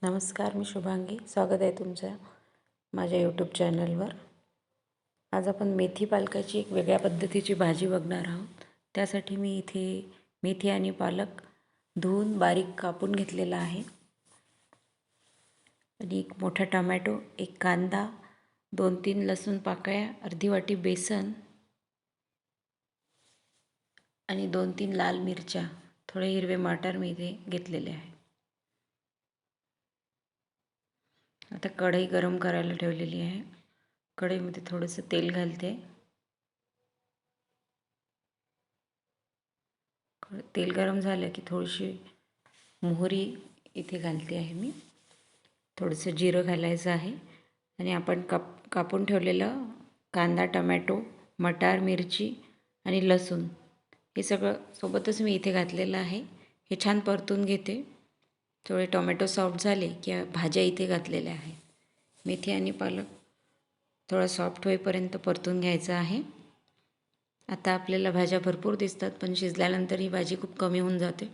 नमस्कार, मी शुभांगी. स्वागत आहे तुमचं माझ्या यूट्यूब चॅनलवर. आज आपण मेथी पालकाची एक वेगळ्या पद्धतीची भाजी बघणार आहोत. त्यासाठी मी इथे मेथी आणि पालक धुवून बारीक कापून घेतलेला आहे आणि एक मोठा टोमॅटो, एक कांदा, 2-3 लसूण पाकळ्या, अर्धी वाटी बेसन आणि 2-3 लाल मिरच्या, थोडे हिरवे मटार मी इथे घेतलेले आहे. आता कढई गरम करायला ठेवलेली आहे. कढईमध्ये थोडंसं तेल घालते. तेल गरम झालं की थोडीशी मोहरी इथे घालते आहे मी. थोडंसं जिरं घालायचं आहे आणि आपण कापून ठेवलेलं कांदा, टोमॅटो, मटार, मिरची आणि लसूण हे सगळं सोबतच मी इथे घातलेलं आहे. हे छान परतून घेते. थोडे टोमॅटो सॉफ्ट झाले की भाज्या इथे घातलेल्या आहेत. मेथी आणि पालक थोडा सॉफ्ट होईपर्यंत परतून घ्यायचं आहे. आता आपल्याला भाज्या भरपूर दिसतात, पण शिजल्यानंतर ही भाजी खूप कमी होऊन जाते.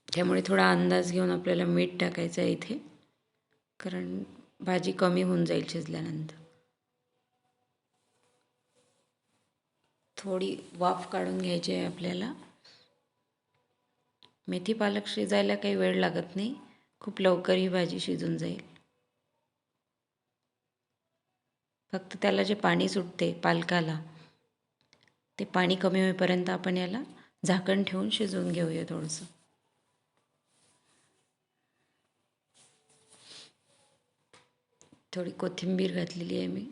त्यामुळे थोडा अंदाज घेऊन आपल्याला मीठ टाकायचं आहे इथे, कारण भाजी कमी होऊन जाईल शिजल्यानंतर. थोडी वाफ काढून घ्यायची आहे आपल्याला. मेथी पालक शिजायला काही वेळ लागत नाही, खूप लवकर ही भाजी शिजून जाईल. फक्त त्याला जे पाणी सुटते पालकाला, ते पाणी कमी होईपर्यंत आपण याला झाकण ठेवून शिजवून घेऊया थोडंसं. थोडी कोथिंबीर घातलेली आहे मी.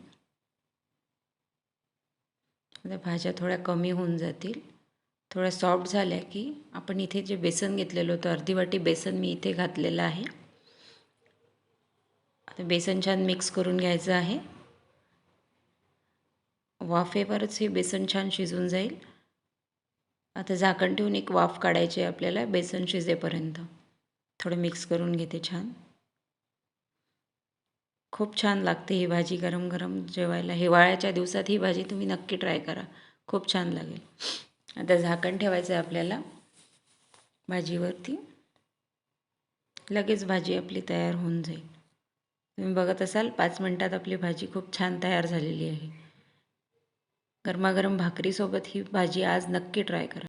आता भाज्या थोड्या कमी होऊन जातील. थोड्या सॉफ्ट झाल्या की आपण इथे जे बेसन घेतलेलं होतं, अर्धी वाटी बेसन मी इथे घातलेलं आहे. आता बेसन छान मिक्स करून घ्यायचं आहे. वाफेवरच हे बेसन छान शिजून जाईल. आता झाकण ठेवून एक वाफ काढायची आहे आपल्याला बेसन शिजेपर्यंत. थोडं मिक्स करून घेते छान. खूप छान लागते ही भाजी गरम गरम जेवायला. हिवाळ्याच्या दिवसात ही भाजी तुम्ही नक्की ट्राय करा, खूप छान लागेल. आता झाकण ठेवायचं आहे आपल्याला भाजीवरती. लगेच भाजी आपली तयार होऊन जाईल. तुम्ही बघत असाल 5 मिनटात आपली भाजी खूप छान तयार झालेली आहे. गरमागरम भाकरीसोबत ही भाजी आज नक्की ट्राय करा.